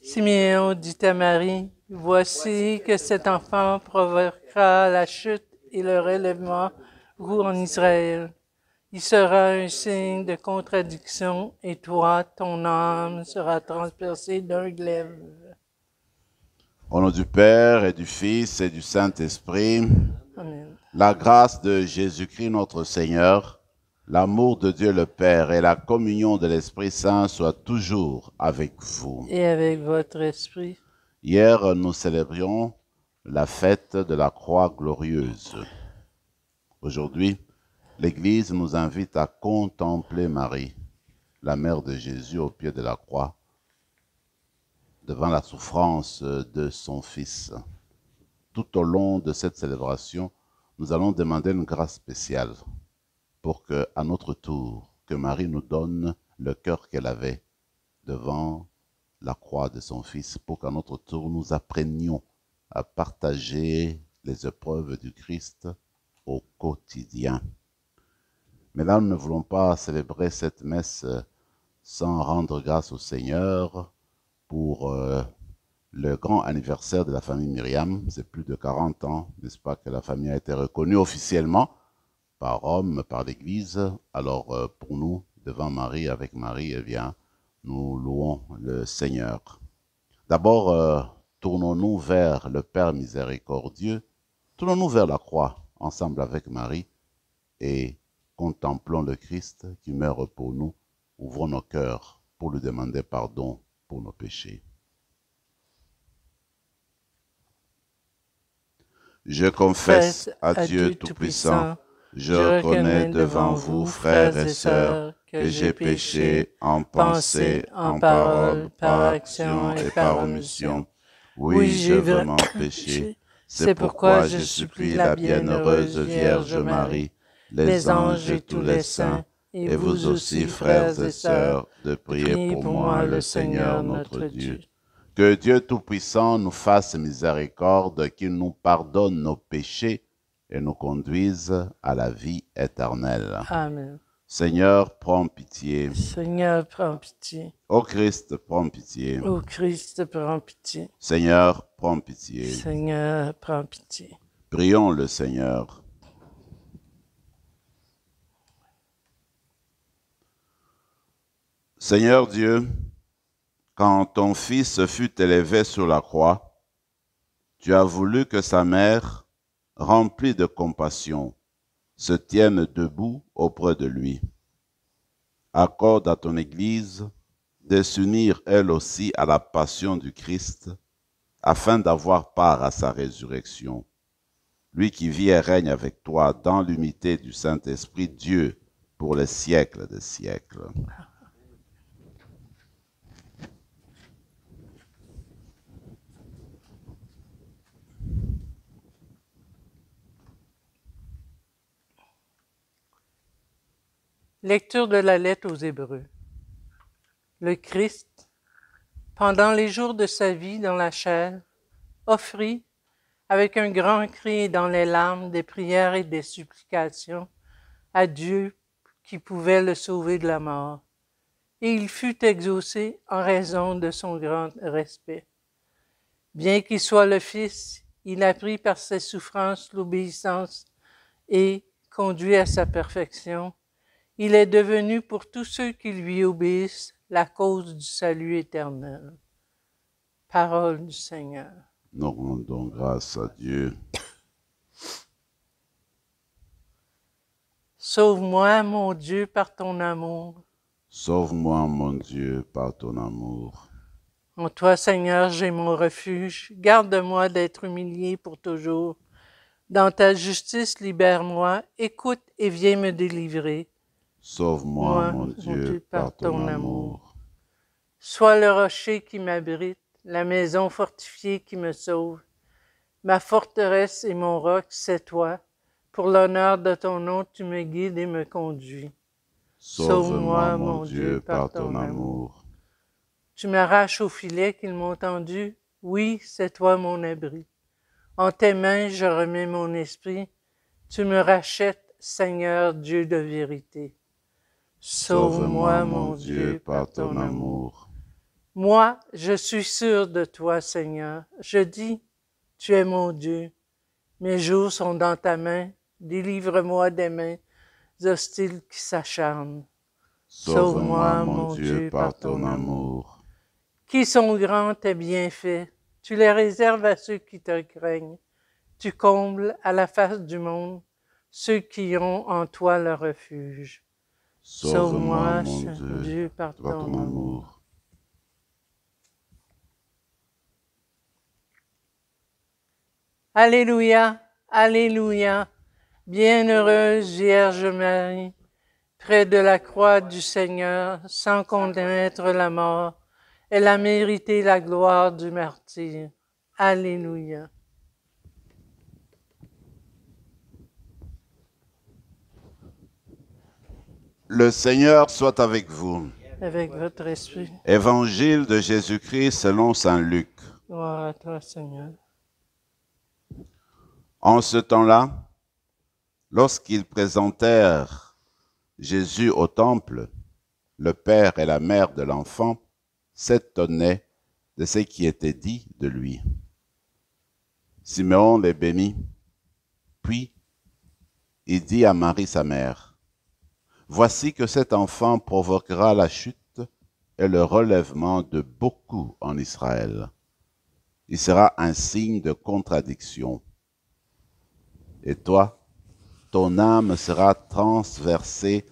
Simeon dit à Marie, voici que cet enfant provoquera la chute et le relèvement en Israël. Il sera un signe de contradiction et toi, ton âme sera transpercée d'un glaive. Au nom du Père et du Fils et du Saint-Esprit, Amen. la grâce de Jésus-Christ notre Seigneur, l'amour de Dieu le Père et la communion de l'Esprit Saint soient toujours avec vous. Et avec votre esprit. Hier, nous célébrions la fête de la croix glorieuse. Aujourd'hui, l'Église nous invite à contempler Marie, la mère de Jésus au pied de la croix, devant la souffrance de son Fils. Tout au long de cette célébration, nous allons demander une grâce spéciale pour que, à notre tour, que Marie nous donne le cœur qu'elle avait devant la croix de son Fils, pour qu'à notre tour, nous apprenions à partager les épreuves du Christ au quotidien. Mais là, nous ne voulons pas célébrer cette messe sans rendre grâce au Seigneur pour le grand anniversaire de la famille Myriam. C'est plus de 40 ans, n'est-ce pas, que la famille a été reconnue officiellement par Rome, par l'Église. Alors, pour nous, devant Marie, avec Marie, eh bien, nous louons le Seigneur. D'abord, tournons-nous vers le Père miséricordieux, tournons-nous vers la croix, ensemble avec Marie, et contemplons le Christ qui meurt pour nous. Ouvrons nos cœurs pour lui demander pardon pour nos péchés. Je confesse à Dieu Tout-Puissant, je reconnais devant vous, frères et sœurs, que j'ai péché en pensée, en parole, par action et par omission. Oui, j'ai vraiment péché. C'est pourquoi je supplie la bienheureuse Vierge Marie, les anges et tous les saints, et vous aussi, frères et sœurs, de prier pour moi, le Seigneur notre Dieu. Que Dieu Tout-Puissant nous fasse miséricorde, qu'il nous pardonne nos péchés et nous conduise à la vie éternelle. Amen. Seigneur, prends pitié. Seigneur, prends pitié. Ô Christ, prends pitié. Ô Christ, prends pitié. Seigneur, prends pitié. Seigneur, prends pitié. Prions le Seigneur. Seigneur Dieu, quand ton Fils fut élevé sur la croix, tu as voulu que sa mère, remplie de compassion, se tienne debout auprès de lui. Accorde à ton Église de s'unir elle aussi à la passion du Christ, afin d'avoir part à sa résurrection. Lui qui vit et règne avec toi dans l'unité du Saint-Esprit, Dieu, pour les siècles des siècles. Lecture de la lettre aux Hébreux. Le Christ, pendant les jours de sa vie dans la chair, offrit, avec un grand cri et dans les larmes, des prières et des supplications à Dieu qui pouvait le sauver de la mort. Et il fut exaucé en raison de son grand respect. Bien qu'il soit le Fils, il apprit par ses souffrances l'obéissance et, conduit à sa perfection, il est devenu pour tous ceux qui lui obéissent la cause du salut éternel. Parole du Seigneur. Nous rendons grâce à Dieu. Sauve-moi, mon Dieu, par ton amour. Sauve-moi, mon Dieu, par ton amour. En toi, Seigneur, j'ai mon refuge. Garde-moi d'être humilié pour toujours. Dans ta justice, libère-moi. Écoute et viens me délivrer. Sauve-moi, mon Dieu, par ton amour. Sois le rocher qui m'abrite, la maison fortifiée qui me sauve. Ma forteresse et mon roc, c'est toi. Pour l'honneur de ton nom, tu me guides et me conduis. Sauve-moi, mon Dieu, par ton amour. Tu m'arraches au filet qu'ils m'ont tendu. Oui, c'est toi mon abri. En tes mains, je remets mon esprit. Tu me rachètes, Seigneur, Dieu de vérité. Sauve-moi, mon Dieu, par ton amour. Moi, je suis sûr de toi, Seigneur. Je dis, tu es mon Dieu. Mes jours sont dans ta main. Délivre-moi des mains hostiles qui s'acharnent. Sauve-moi, Sauve-moi, mon mon Dieu, Dieu, par par ton ton amour. amour. Qui sont grands tes bienfaits. Tu les réserves à ceux qui te craignent. Tu combles à la face du monde ceux qui ont en toi leur refuge. Sauve-moi, Sauve-moi, mon Dieu, Dieu, par par ton ton amour. amour. Alléluia, Alléluia. Bienheureuse Vierge Marie, près de la croix du Seigneur, sans connaître la mort, elle a mérité la gloire du martyre. Alléluia. Le Seigneur soit avec vous. Avec votre esprit. Évangile de Jésus-Christ selon saint Luc. Gloire à toi, Seigneur. En ce temps-là, lorsqu'ils présentèrent Jésus au temple, le père et la mère de l'enfant s'étonnaient de ce qui était dit de lui. Simeon les bénit, puis il dit à Marie sa mère, « Voici que cet enfant provoquera la chute et le relèvement de beaucoup en Israël. Il sera un signe de contradiction. Et toi, ton âme sera traversée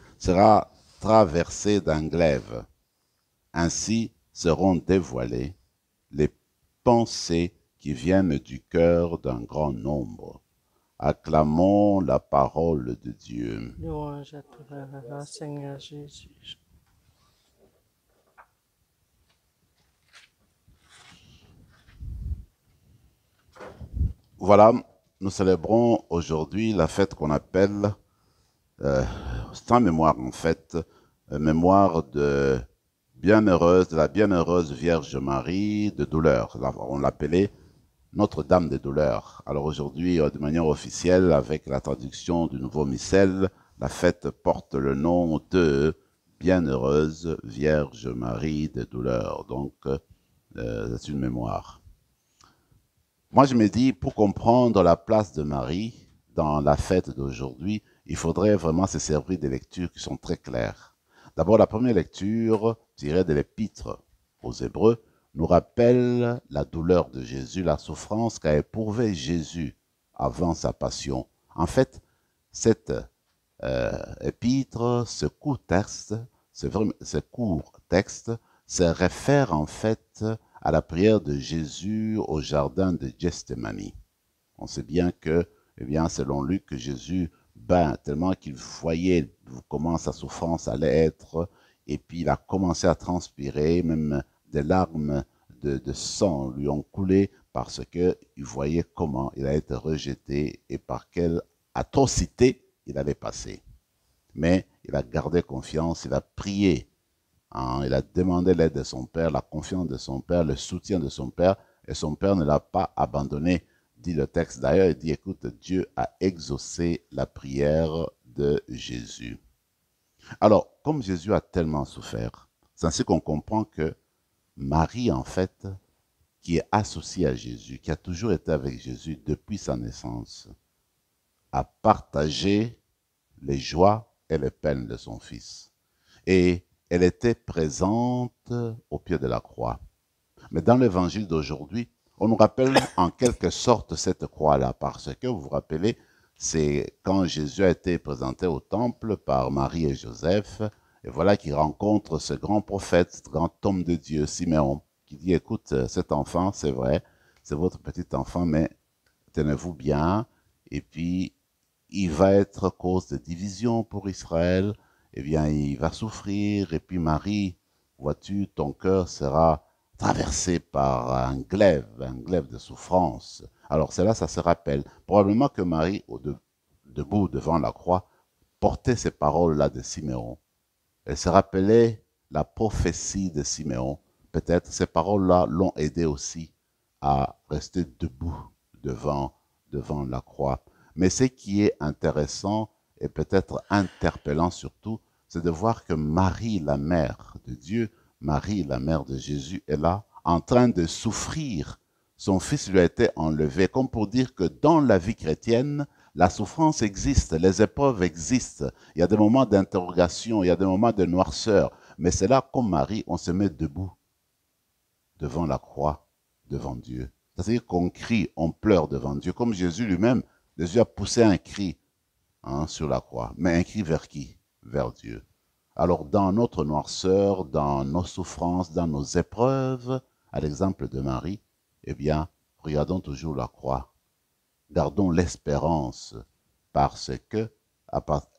d'un glaive. Ainsi seront dévoilées les pensées qui viennent du cœur d'un grand nombre. Acclamons la parole de Dieu. Louange à toi, Seigneur Jésus. Voilà, nous célébrons aujourd'hui la fête qu'on appelle, sans mémoire en fait, mémoire de la bienheureuse Vierge Marie de douleur. On l'appelait Notre-Dame des douleurs. Alors aujourd'hui, de manière officielle, avec la traduction du nouveau missel, la fête porte le nom de Bienheureuse Vierge Marie des douleurs. Donc, c'est une mémoire. Moi, je me dis, pour comprendre la place de Marie dans la fête d'aujourd'hui, il faudrait vraiment se servir des lectures qui sont très claires. D'abord, la première lecture, tirée de l'Épître aux Hébreux, nous rappelle la douleur de Jésus, la souffrance qu'a éprouvée Jésus avant sa passion. En fait, cette épître, ce court texte, se réfère en fait à la prière de Jésus au jardin de Gethsémani. On sait bien que, eh bien, selon Luc, que Jésus, tellement qu'il voyait comment sa souffrance allait être, et puis il a commencé à transpirer, même des larmes de sang lui ont coulé parce qu'il voyait comment il allait être rejeté et par quelle atrocité il allait passer. Mais il a gardé confiance, il a prié, hein, il a demandé l'aide de son père, la confiance de son père, le soutien de son père, et son père ne l'a pas abandonné, dit le texte d'ailleurs, il dit, écoute, Dieu a exaucé la prière de Jésus. Alors, comme Jésus a tellement souffert, c'est ainsi qu'on comprend que Marie, en fait, qui est associée à Jésus, qui a toujours été avec Jésus depuis sa naissance, a partagé les joies et les peines de son fils. Et elle était présente au pied de la croix. Mais dans l'évangile d'aujourd'hui, on nous rappelle en quelque sorte cette croix-là, parce que, vous vous rappelez, c'est quand Jésus a été présenté au temple par Marie et Joseph, et voilà qu'il rencontre ce grand prophète, ce grand homme de Dieu, Simeon, qui dit, écoute, cet enfant, c'est vrai, c'est votre petit enfant, mais tenez-vous bien, et puis il va être cause de division pour Israël, eh bien, il va souffrir, et puis Marie, vois-tu, ton cœur sera traversé par un glaive de souffrance. Alors cela, ça se rappelle. Probablement que Marie, debout devant la croix, portait ces paroles-là de Siméon. Elle se rappelait la prophétie de Siméon. Peut-être ces paroles-là l'ont aidé aussi à rester debout devant la croix. Mais ce qui est intéressant et peut-être interpellant surtout, c'est de voir que Marie, la mère de Dieu, Marie, la mère de Jésus, est là, en train de souffrir. Son fils lui a été enlevé, comme pour dire que dans la vie chrétienne, la souffrance existe, les épreuves existent. Il y a des moments d'interrogation, il y a des moments de noirceur. Mais c'est là, comme Marie, on se met debout devant la croix, devant Dieu. C'est-à-dire qu'on crie, on pleure devant Dieu. Comme Jésus lui-même, Jésus a poussé un cri sur la croix. Mais un cri vers qui? Vers Dieu. Alors, dans notre noirceur, dans nos souffrances, dans nos épreuves, à l'exemple de Marie, eh bien, regardons toujours la croix. Gardons l'espérance, parce que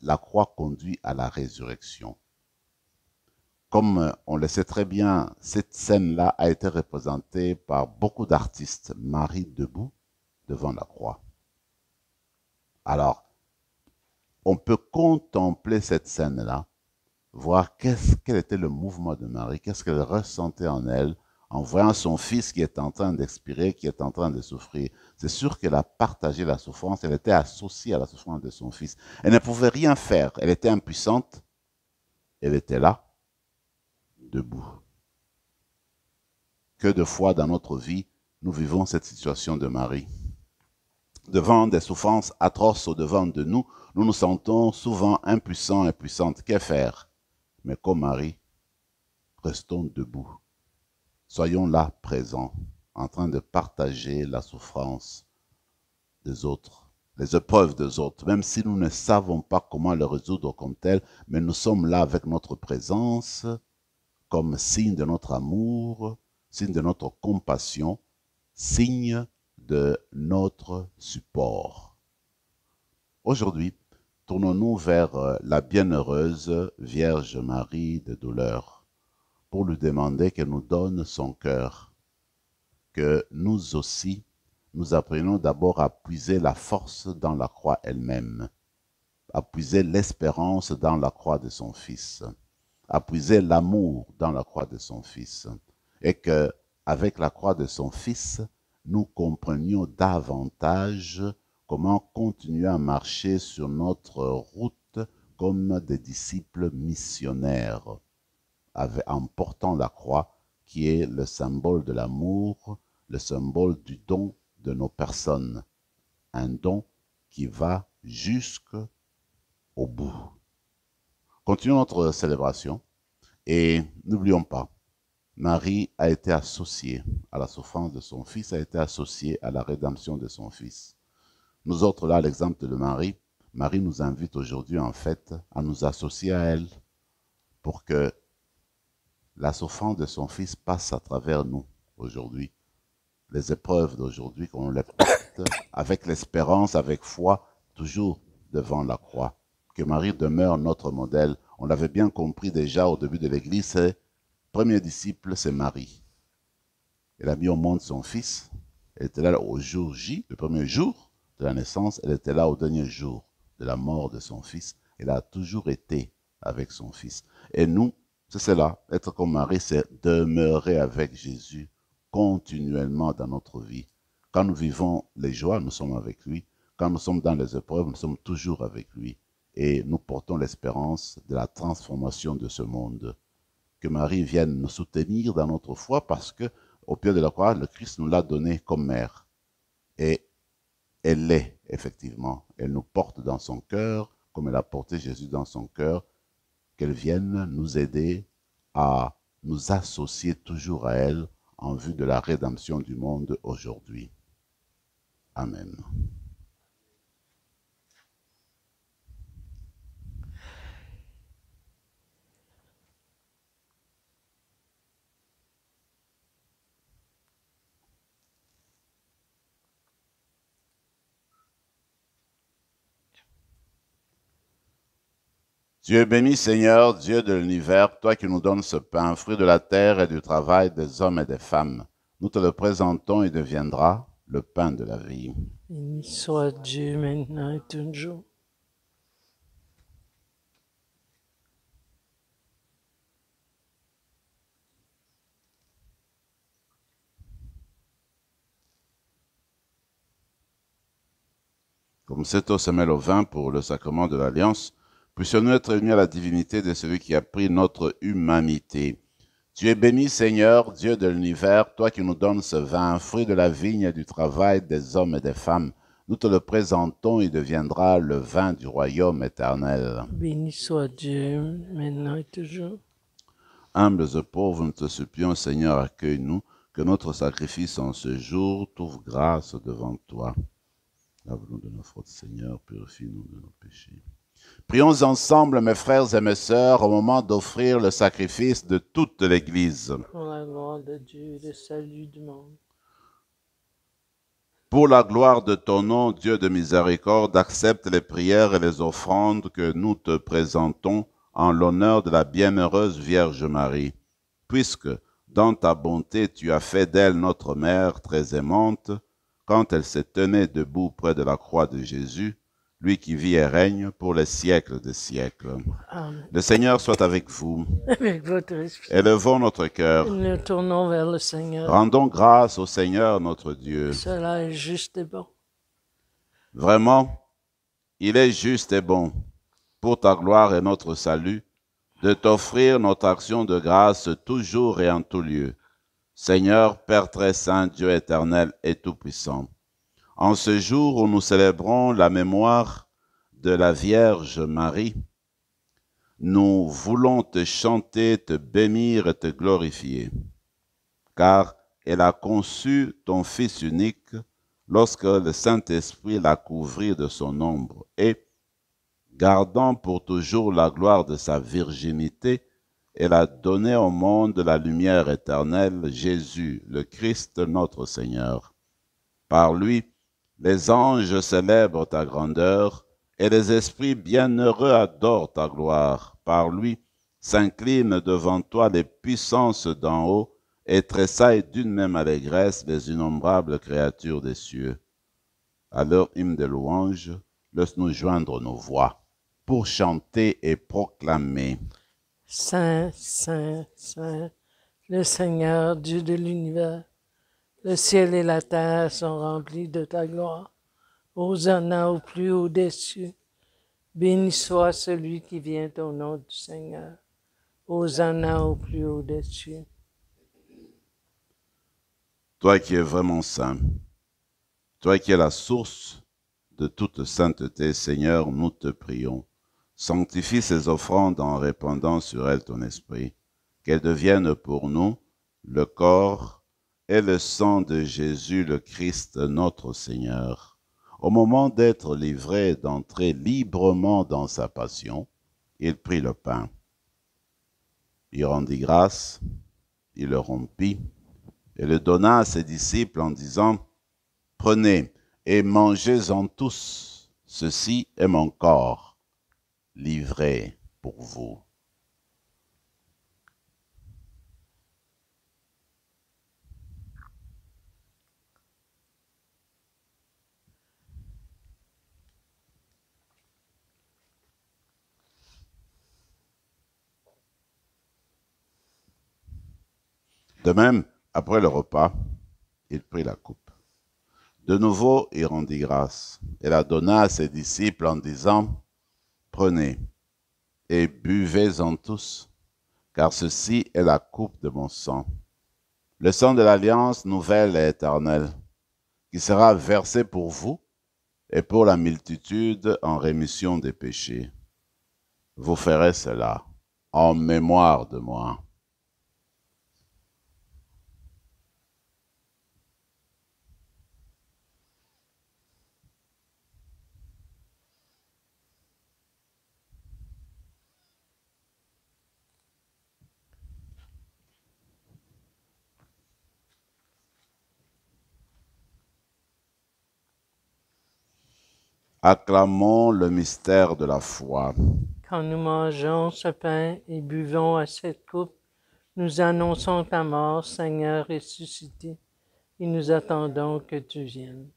la croix conduit à la résurrection. Comme on le sait très bien, cette scène-là a été représentée par beaucoup d'artistes. Marie debout devant la croix. Alors, on peut contempler cette scène-là, voir quel était le mouvement de Marie, qu'est-ce qu'elle ressentait en elle, en voyant son fils qui est en train d'expirer, qui est en train de souffrir. C'est sûr qu'elle a partagé la souffrance, elle était associée à la souffrance de son fils. Elle ne pouvait rien faire, elle était impuissante, elle était là, debout. Que de fois dans notre vie, nous vivons cette situation de Marie. Devant des souffrances atroces au-devant de nous, nous nous sentons souvent impuissants, impuissantes. Que faire? Mais comme Marie, restons debout. Soyons là, présents, en train de partager la souffrance des autres, les épreuves des autres, même si nous ne savons pas comment les résoudre comme telles, mais nous sommes là avec notre présence, comme signe de notre amour, signe de notre compassion, signe de notre support. Aujourd'hui, tournons-nous vers la bienheureuse Vierge Marie de douleur pour lui demander qu'elle nous donne son cœur, que nous aussi, nous apprenions d'abord à puiser la force dans la croix elle-même, à puiser l'espérance dans la croix de son Fils, à puiser l'amour dans la croix de son Fils, et que avec la croix de son Fils, nous comprenions davantage comment continuer à marcher sur notre route comme des disciples missionnaires, en portant la croix qui est le symbole de l'amour, le symbole du don de nos personnes, un don qui va jusqu'au bout. Continuons notre célébration et n'oublions pas, Marie a été associée à la souffrance de son Fils, a été associée à la rédemption de son Fils. Nous autres, là, l'exemple de Marie, Marie nous invite aujourd'hui, en fait, à nous associer à elle pour que la souffrance de son Fils passe à travers nous aujourd'hui. Les épreuves d'aujourd'hui, qu'on les porte avec l'espérance, avec foi, toujours devant la croix. Que Marie demeure notre modèle. On l'avait bien compris déjà au début de l'Église, c'est premier disciple, c'est Marie. Elle a mis au monde son Fils. Elle était là au jour J, le premier jour de la naissance. Elle était là au dernier jour de la mort de son Fils. Elle a toujours été avec son Fils. Et nous, c'est cela. Être comme Marie, c'est demeurer avec Jésus continuellement dans notre vie. Quand nous vivons les joies, nous sommes avec lui. Quand nous sommes dans les épreuves, nous sommes toujours avec lui. Et nous portons l'espérance de la transformation de ce monde. Que Marie vienne nous soutenir dans notre foi parce que, au pied de la croix, le Christ nous l'a donné comme mère. Et elle l'est, effectivement. Elle nous porte dans son cœur, comme elle a porté Jésus dans son cœur. Qu'elle vienne nous aider à nous associer toujours à elle en vue de la rédemption du monde aujourd'hui. Amen. Dieu béni Seigneur, Dieu de l'univers, toi qui nous donnes ce pain, fruit de la terre et du travail des hommes et des femmes. Nous te le présentons et deviendra le pain de la vie. Béni soit Dieu maintenant et toujours. Comme cette eau se mêle au vin pour le sacrement de l'Alliance, puissions-nous être unis à la divinité de celui qui a pris notre humanité. Tu es béni, Seigneur, Dieu de l'univers, toi qui nous donnes ce vin, fruit de la vigne et du travail des hommes et des femmes. Nous te le présentons, il deviendra le vin du royaume éternel. Béni soit Dieu, maintenant et toujours. Humbles et pauvres, nous te supplions, Seigneur, accueille-nous, que notre sacrifice en ce jour trouve grâce devant toi. Lave-nous de nos fautes, Seigneur, purifie-nous de nos péchés. Prions ensemble, mes frères et mes sœurs, au moment d'offrir le sacrifice de toute l'Église. Pour la gloire de Dieu et le salut du monde. Pour la gloire de ton nom, Dieu de miséricorde, accepte les prières et les offrandes que nous te présentons en l'honneur de la bienheureuse Vierge Marie, puisque, dans ta bonté, tu as fait d'elle notre mère très aimante, quand elle se tenait debout près de la croix de Jésus, lui qui vit et règne pour les siècles des siècles. Amen. Le Seigneur soit avec vous. Avec votre esprit, Élevons notre cœur. nous tournons vers le Seigneur. Rendons grâce au Seigneur notre Dieu. Cela est juste et bon. Vraiment, il est juste et bon, pour ta gloire et notre salut, de t'offrir notre action de grâce toujours et en tout lieu. Seigneur, Père très saint, Dieu éternel et tout-puissant, en ce jour où nous célébrons la mémoire de la Vierge Marie, nous voulons te chanter, te bénir et te glorifier, car elle a conçu ton Fils unique lorsque le Saint-Esprit l'a couvrit de son ombre et, gardant pour toujours la gloire de sa virginité, elle a donné au monde la lumière éternelle, Jésus, le Christ notre Seigneur. Par lui, les anges célèbrent ta grandeur et les esprits bienheureux adorent ta gloire. Par lui, s'inclinent devant toi les puissances d'en haut et tressaillent d'une même allégresse les innombrables créatures des cieux. À leur hymne de louange, laisse-nous joindre nos voix pour chanter et proclamer. Saint, Saint, Saint, le Seigneur, Dieu de l'univers. Le ciel et la terre sont remplis de ta gloire. Hosanna au plus haut des cieux. Béni soit celui qui vient au nom du Seigneur. Hosanna au plus haut des cieux. Toi qui es vraiment saint, toi qui es la source de toute sainteté, Seigneur, nous te prions. Sanctifie ces offrandes en répandant sur elles ton esprit, qu'elles deviennent pour nous le corps et le sang de Jésus le Christ notre Seigneur. Au moment d'être livré et d'entrer librement dans sa passion, il prit le pain. Il rendit grâce, il le rompit et le donna à ses disciples en disant, « Prenez et mangez-en tous, ceci est mon corps, livré pour vous. » De même, après le repas, il prit la coupe. De nouveau, il rendit grâce et la donna à ses disciples en disant, « Prenez et buvez-en tous, car ceci est la coupe de mon sang, le sang de l'alliance nouvelle et éternelle, qui sera versé pour vous et pour la multitude en rémission des péchés. Vous ferez cela en mémoire de moi. » Acclamons le mystère de la foi. Quand nous mangeons ce pain et buvons à cette coupe, nous annonçons ta mort, Seigneur ressuscité, et nous attendons que tu viennes.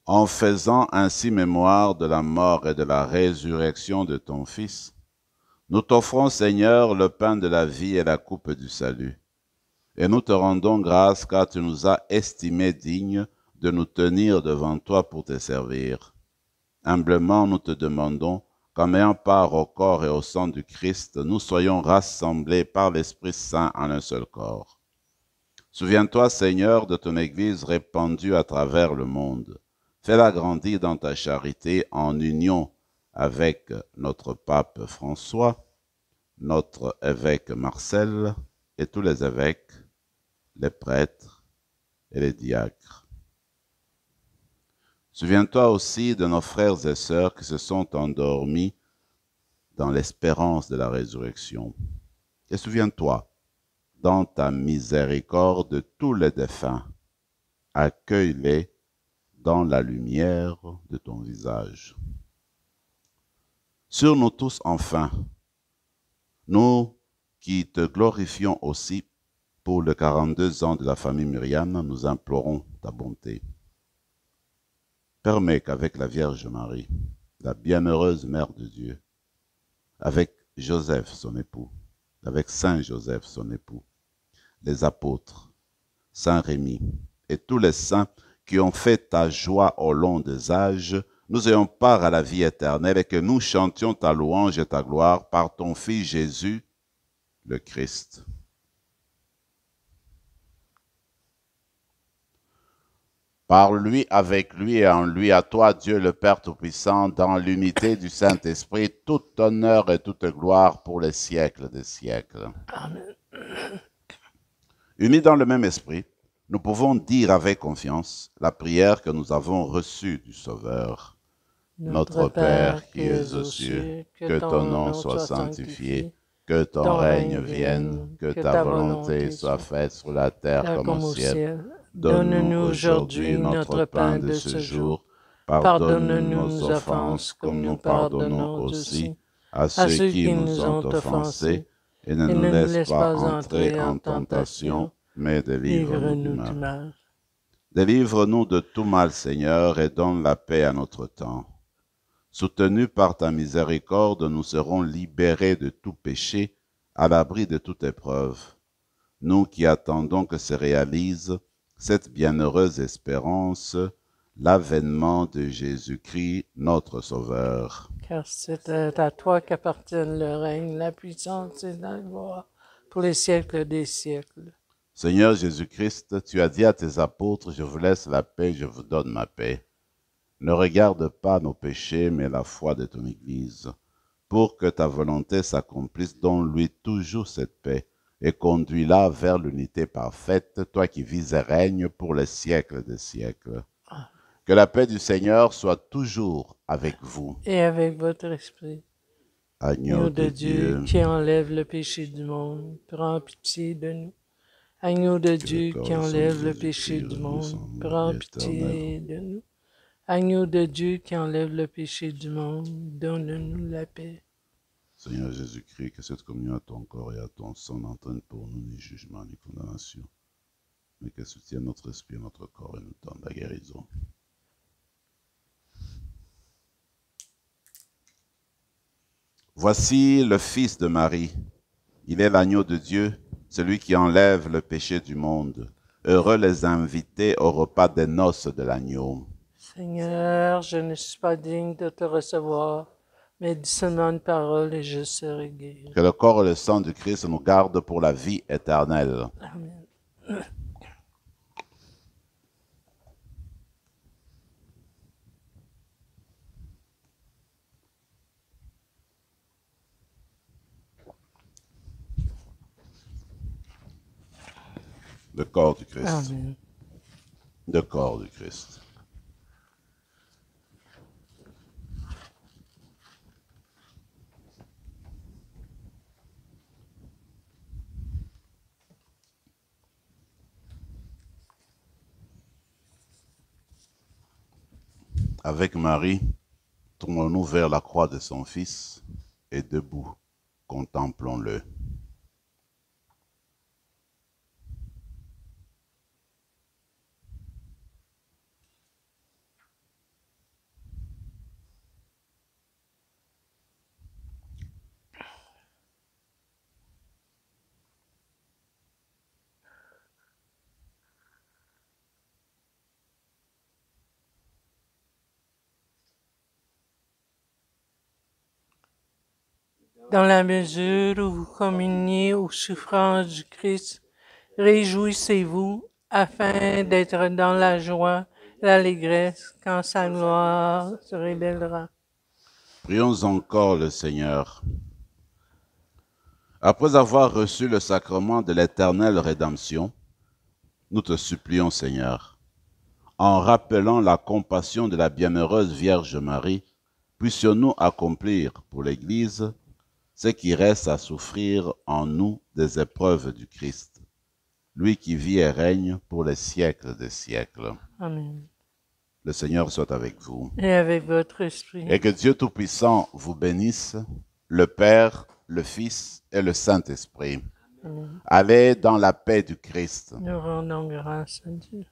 En faisant ainsi mémoire de la mort et de la résurrection de ton Fils, nous t'offrons, Seigneur, le pain de la vie et la coupe du salut. Et nous te rendons grâce car tu nous as estimés dignes de nous tenir devant toi pour te servir. Humblement, nous te demandons, qu'en ayant part au corps et au sang du Christ, nous soyons rassemblés par l'Esprit Saint en un seul corps. Souviens-toi, Seigneur, de ton Église répandue à travers le monde. Fais-la grandir dans ta charité en union avec notre pape François, notre évêque Marcel et tous les évêques, les prêtres et les diacres. Souviens-toi aussi de nos frères et sœurs qui se sont endormis dans l'espérance de la résurrection. Et souviens-toi, dans ta miséricorde, de tous les défunts. Accueille-les dans la lumière de ton visage. Sur nous tous, enfin, nous qui te glorifions aussi pour les 42 ans de la famille Myriam, nous implorons ta bonté. Permets qu'avec la Vierge Marie, la bienheureuse Mère de Dieu, avec Joseph, son époux, avec Saint Joseph, son époux, les apôtres, Saint Rémy et tous les saints qui ont fait ta joie au long des âges, nous ayons part à la vie éternelle et que nous chantions ta louange et ta gloire par ton Fils Jésus, le Christ. Par lui, avec lui et en lui, à toi, Dieu le Père Tout-Puissant, dans l'unité du Saint-Esprit, tout honneur et toute gloire pour les siècles des siècles. Amen. Unis dans le même esprit, nous pouvons dire avec confiance la prière que nous avons reçue du Sauveur. Notre Père qui es aux cieux, que ton nom soit sanctifié, que ton règne vienne, que ta volonté soit faite sur la terre comme au ciel. Donne-nous aujourd'hui notre pain de ce jour. Pardonne-nous nos offenses comme nous pardonnons aussi à ceux qui nous ont offensés. Et ne nous laisse pas entrer en tentation, mais délivre-nous du mal. Délivre-nous de tout mal, Seigneur, et donne la paix à notre temps. Soutenus par ta miséricorde, nous serons libérés de tout péché, à l'abri de toute épreuve. Nous qui attendons que se réalise cette bienheureuse espérance, l'avènement de Jésus-Christ, notre Sauveur. Car c'est à toi qu'appartiennent le règne, la puissance et la gloire pour les siècles des siècles. Seigneur Jésus-Christ, tu as dit à tes apôtres, je vous laisse la paix, je vous donne ma paix. Ne regarde pas nos péchés, mais la foi de ton Église, pour que ta volonté s'accomplisse, donne-lui toujours cette paix, et conduis-la vers l'unité parfaite, toi qui vis et règnes pour les siècles des siècles. Que la paix du Seigneur soit toujours avec vous. Et avec votre esprit. Agneau de Dieu, qui enlève le péché du monde, prends pitié de nous. Agneau de Dieu qui enlève le péché du monde, prends pitié de nous. Agneau de Dieu qui enlève le péché du monde, donne-nous la paix. Seigneur Jésus-Christ, que cette communion à ton corps et à ton sang n'entraîne pour nous ni jugement ni condamnation, mais qu'elle soutienne notre esprit et notre corps et nous donne la guérison. Voici le Fils de Marie. Il est l'agneau de Dieu, celui qui enlève le péché du monde. Heureux les invités au repas des noces de l'agneau. Seigneur, je ne suis pas digne de te recevoir, mais dis seulement une parole et je serai guéri. Que le corps et le sang du Christ nous gardent pour la vie éternelle. Amen. Le corps du Christ. Amen. Le corps du Christ. Avec Marie, tournons-nous vers la croix de son Fils et debout, contemplons-le. Dans la mesure où vous communiez aux souffrances du Christ, réjouissez-vous afin d'être dans la joie, l'allégresse quand sa gloire se révélera. Prions encore le Seigneur. Après avoir reçu le sacrement de l'éternelle rédemption, nous te supplions, Seigneur, en rappelant la compassion de la bienheureuse Vierge Marie, puissions-nous accomplir pour l'Église ce qui reste à souffrir en nous des épreuves du Christ, lui qui vit et règne pour les siècles des siècles. Amen. Le Seigneur soit avec vous. Et avec votre esprit. Et que Dieu Tout-Puissant vous bénisse, le Père, le Fils et le Saint-Esprit. Amen. Allez dans la paix du Christ. Nous rendons grâce à Dieu.